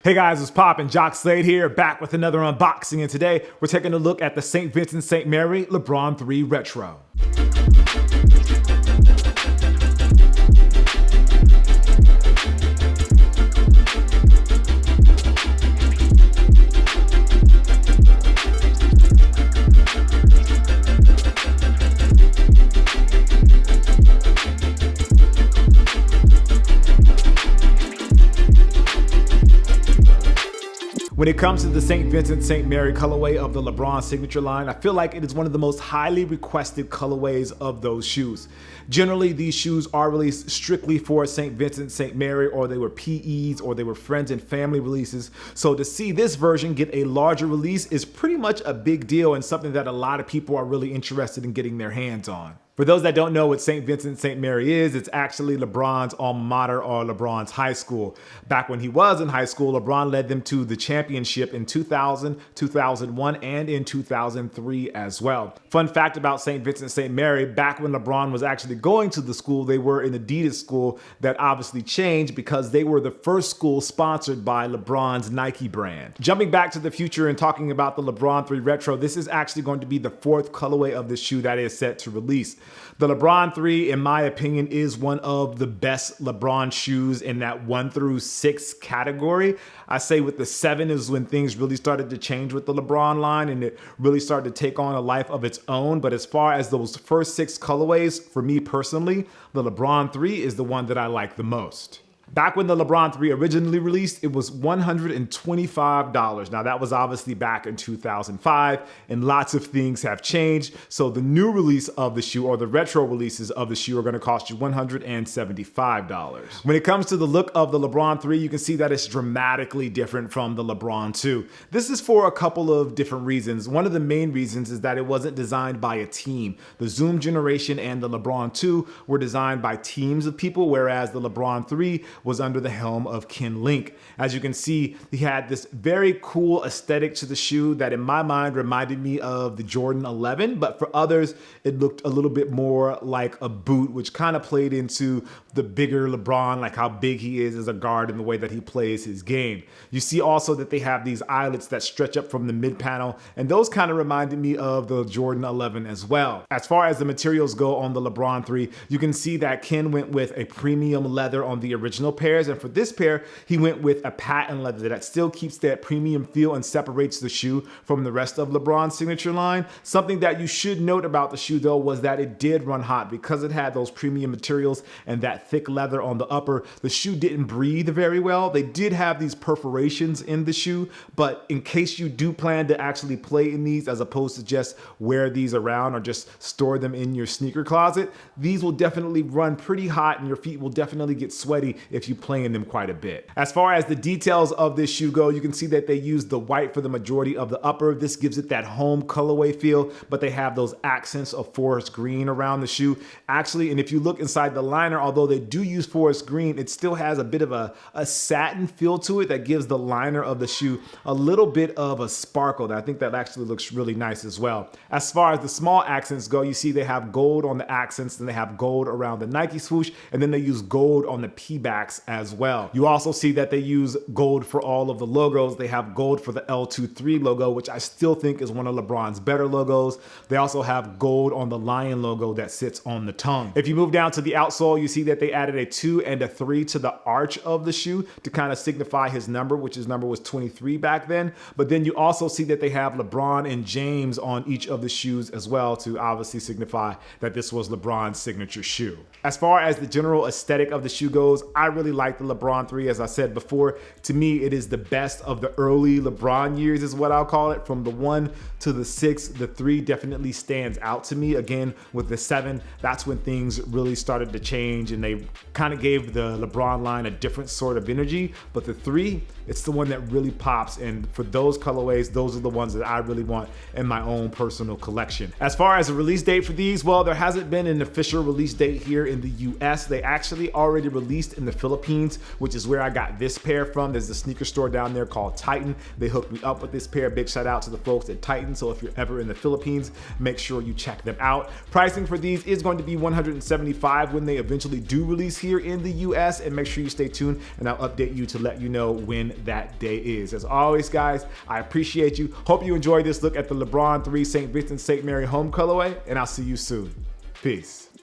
Hey guys, what's poppin'? Jacques Slade here, back with another unboxing, and today we're taking a look at the St. Vincent St. Mary LeBron 3 Retro. When it comes to the St. Vincent St. Mary colorway of the LeBron signature line, I feel like it is one of the most highly requested colorways of those shoes. Generally, these shoes are released strictly for St. Vincent St. Mary, or they were PEs, or they were friends and family releases. So to see this version get a larger release is pretty much a big deal and something that a lot of people are really interested in getting their hands on. For those that don't know what St. Vincent St. Mary is, it's actually LeBron's alma mater, or LeBron's high school. Back when he was in high school, LeBron led them to the championship in 2000, 2001, and in 2003 as well. Fun fact about St. Vincent St. Mary, back when LeBron was actually going to the school, they were an adidas school that obviously changed because they were the first school sponsored by LeBron's Nike brand. Jumping back to the future and talking about the LeBron 3 Retro, this is actually going to be the fourth colorway of the shoe that is set to release. The LeBron 3, in my opinion, is one of the best LeBron shoes in that 1 through 6 category. I say with the 7 is when things really started to change with the LeBron line and it really started to take on a life of its own. But as far as those first 6 colorways, for me personally, the LeBron 3 is the one that I like the most. Back when the LeBron 3 originally released, it was $125. Now that was obviously back in 2005 and lots of things have changed. So the new release of the shoe, or the retro releases of the shoe, are gonna cost you $175. When it comes to the look of the LeBron 3, you can see that it's dramatically different from the LeBron 2. This is for a couple of different reasons. One of the main reasons is that it wasn't designed by a team. The Zoom generation and the LeBron 2 were designed by teams of people, whereas the LeBron 3 was under the helm of Ken Link. As you can see, he had this very cool aesthetic to the shoe that in my mind reminded me of the Jordan 11, but for others, it looked a little bit more like a boot, which kind of played into the bigger LeBron, like how big he is as a guard and the way that he plays his game. You see also that they have these eyelets that stretch up from the mid panel, and those kind of reminded me of the Jordan 11 as well. As far as the materials go on the LeBron 3, you can see that Ken went with a premium leather on the original pairs, and for this pair he went with a patent leather that still keeps that premium feel and separates the shoe from the rest of LeBron's signature line. Something that you should note about the shoe though was that it did run hot because it had those premium materials and that thick leather on the upper. The shoe didn't breathe very well. They did have these perforations in the shoe, but in case you do plan to actually play in these as opposed to just wear these around or just store them in your sneaker closet, these will definitely run pretty hot and your feet will definitely get sweaty if you play in them quite a bit. As far as the details of this shoe go, you can see that they use the white for the majority of the upper. This gives it that home colorway feel, but they have those accents of forest green around the shoe. Actually, and if you look inside the liner, although they do use forest green, it still has a bit of a satin feel to it that gives the liner of the shoe a little bit of a sparkle. I think that actually looks really nice as well. As far as the small accents go, you see they have gold on the accents, and they have gold around the Nike swoosh, and then they use gold on the P-backs as well. You also see that they use gold for all of the logos. They have gold for the L23 logo, which I still think is one of LeBron's better logos. They also have gold on the lion logo that sits on the tongue. If you move down to the outsole, you see that they added a 2 and a 3 to the arch of the shoe to kind of signify his number, which his number was 23 back then. But then you also see that they have LeBron and James on each of the shoes as well to obviously signify that this was LeBron's signature shoe. As far as the general aesthetic of the shoe goes, I really like the LeBron 3. As I said before, to me, it is the best of the early LeBron years is what I'll call it. From the 1 to the 6, the 3 definitely stands out to me. Again, with the 7, that's when things really started to change and they kind of gave the LeBron line a different sort of energy. But the 3, it's the one that really pops. And for those colorways, those are the ones that I really want in my own personal collection. As far as the release date for these, well, there hasn't been an official release date here in the US. They actually already released in the Philippines, which is where I got this pair from. There's a sneaker store down there called Titan. They hooked me up with this pair. Big shout out to the folks at Titan. So if you're ever in the Philippines, make sure you check them out. Pricing for these is going to be $175 when they eventually do release here in the US, and make sure you stay tuned and I'll update you to let you know when that day is. As always, guys, I appreciate you. Hope you enjoyed this look at the LeBron 3 St. Vincent St. Mary home colorway, and I'll see you soon. Peace.